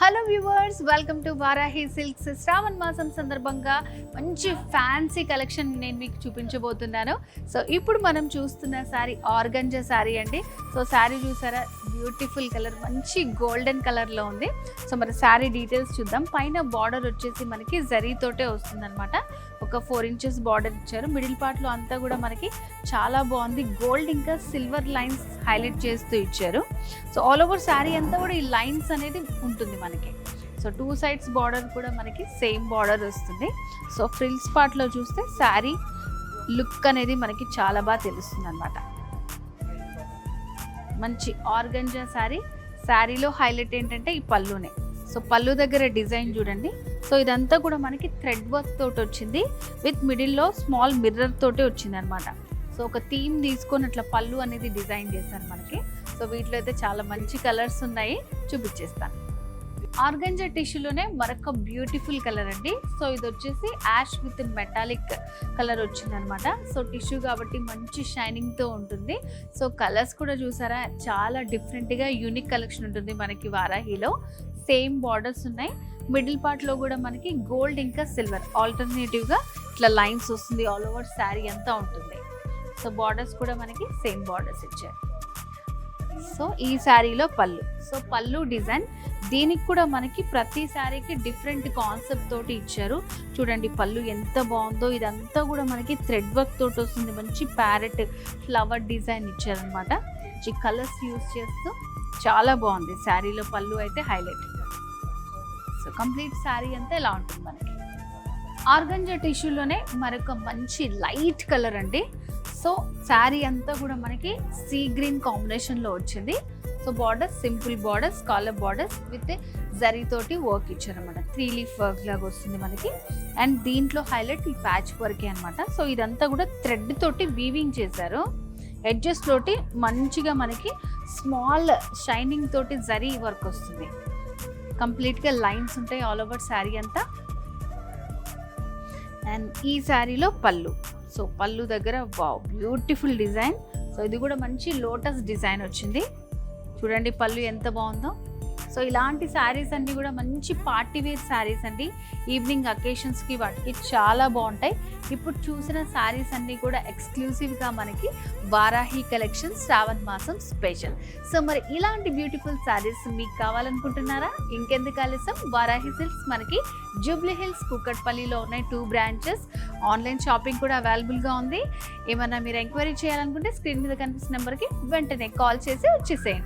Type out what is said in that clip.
Hello viewers, welcome to Varahi silks. శ్రావణ మాసం సందర్భంగా మంచి ఫ్యాన్సీ కలెక్షన్ నేను మీకు చూపించబోతున్నాను. సో ఇప్పుడు మనం చూస్తున్న శారీ ఆర్గంజా శారీ అండి. సో శారీ చూసారా, బ్యూటిఫుల్ కలర్, మంచి గోల్డెన్ కలర్లో ఉంది. సో మరి శారీ డీటెయిల్స్ చూద్దాం. పైన బార్డర్ వచ్చేసి మనకి జరీతోటే వస్తుందన్నమాట. ఒక 4 inches బార్డర్ ఇచ్చారు. మిడిల్ పార్ట్లో అంతా కూడా మనకి చాలా బాగుంది. గోల్డ్ ఇంకా సిల్వర్ లైన్స్ హైలైట్ చేస్తూ ఇచ్చారు. సో ఆల్ ఓవర్ శారీ అంతా కూడా ఈ లైన్స్ అనేది ఉంటుంది మనకి. సో 2 sides బార్డర్ కూడా మనకి సేమ్ బార్డర్ వస్తుంది. సో ఫ్రిల్స్ పార్ట్లో చూస్తే శారీ లుక్ అనేది మనకి చాలా బాగా తెలుస్తుంది అనమాట. మంచి ఆర్గంజా శారీ. శారీలో హైలైట్ ఏంటంటే ఈ పళ్ళునే. సో పళ్ళు దగ్గర డిజైన్ చూడండి. సో ఇదంతా కూడా మనకి థ్రెడ్ వర్క్ తోటి వచ్చింది, విత్ మిడిల్లో స్మాల్ మిర్రర్ తోటి వచ్చింది అనమాట. సో ఒక థీమ్ తీసుకొని అట్లా పళ్ళు అనేది డిజైన్ చేశారు మనకి. సో వీటిలో అయితే చాలా మంచి కలర్స్ ఉన్నాయి, చూపించేస్తాను. ఆర్గంజా టిష్యూలోనే మరొక బ్యూటిఫుల్ కలర్ అండి. సో ఇది వచ్చేసి యాష్ విత్ మెటాలిక్ కలర్ వచ్చింది అనమాట. సో టిష్యూ కాబట్టి మంచి షైనింగ్తో ఉంటుంది. సో కలర్స్ కూడా చూసారా, చాలా డిఫరెంట్గా యూనిక్ కలెక్షన్ ఉంటుంది మనకి వారాహిలో. సేమ్ బార్డర్స్ ఉన్నాయి. మిడిల్ పార్ట్లో కూడా మనకి గోల్డ్ ఇంకా సిల్వర్ ఆల్టర్నేటివ్గా ఇట్లా లైన్స్ వస్తుంది. ఆల్ ఓవర్ శారీ అంతా ఉంటుంది. సో బార్డర్స్ కూడా మనకి సేమ్ బార్డర్స్ ఇచ్చారు. సో ఈ శారీలో పళ్ళు. సో పళ్ళు డిజైన్, దీనికి కూడా మనకి ప్రతి శారీకి డిఫరెంట్ కాన్సెప్ట్ తోటి ఇచ్చారు. చూడండి పళ్ళు ఎంత బాగుందో. ఇదంతా కూడా మనకి థ్రెడ్ వర్క్ తోటి వస్తుంది. మంచి ప్యారెట్ ఫ్లవర్ డిజైన్ ఇచ్చారనమాట. మంచి కలర్స్ యూజ్ చేస్తూ చాలా బాగుంది. శారీలో పళ్ళు అయితే హైలైట్. సో కంప్లీట్ శారీ అంతా ఇలా ఉంటుంది మనకి. ఆర్గంజా టిష్యూలోనే మరొక మంచి లైట్ కలర్ అండి. సో శారీ అంతా కూడా మనకి సీ గ్రీన్ కాంబినేషన్లో వచ్చింది. So borders simple borders, collar borders with జరీతోటి వర్క్ ఇచ్చారనమాట. 3 leaf వర్క్ లాగా వస్తుంది మనకి. అండ్ దీంట్లో హైలైట్ ఈ ప్యాచ్ వర్కే అనమాట. సో ఇదంతా కూడా థ్రెడ్ తోటి వీవింగ్ చేశారు. ఎడ్జెస్ తోటి మంచిగా మనకి స్మాల్ షైనింగ్ తోటి జరీ వర్క్ వస్తుంది. కంప్లీట్గా లైన్స్ ఉంటాయి ఆల్ ఓవర్ శారీ అంతా. అండ్ ఈ శారీలో పళ్ళు. సో పళ్ళు దగ్గర వావ్ బ్యూటిఫుల్ డిజైన్. సో ఇది కూడా మంచి లోటస్ డిజైన్ వచ్చింది. చూడండి పళ్ళు ఎంత బాగుందో. సో ఇలాంటి శారీస్ అన్నీ కూడా మంచి పార్టీ వేర్ శారీస్ అండి. ఈవినింగ్ అకేషన్స్కి వాటికి చాలా బాగుంటాయి. ఇప్పుడు చూసిన శారీస్ అన్నీ కూడా ఎక్స్క్లూసివ్గా మనకి వారాహి కలెక్షన్ శ్రావణ మాసం స్పెషల్. సో మరి ఇలాంటి బ్యూటిఫుల్ శారీస్ మీకు కావాలనుకుంటున్నారా? ఇంకెందుకు ఆలస్యం, వారాహి సిల్క్స్ మనకి జూబ్లీ హిల్స్, కూకట్పల్లిలో ఉన్నాయి 2 branches. ఆన్లైన్ షాపింగ్ కూడా అవైలబుల్గా ఉంది. ఏమన్నా మీరు ఎంక్వైరీ చేయాలనుకుంటే స్క్రీన్ మీద కనిపిస్తున్న నెంబర్కి వెంటనే కాల్ చేసి వచ్చేసేయండి.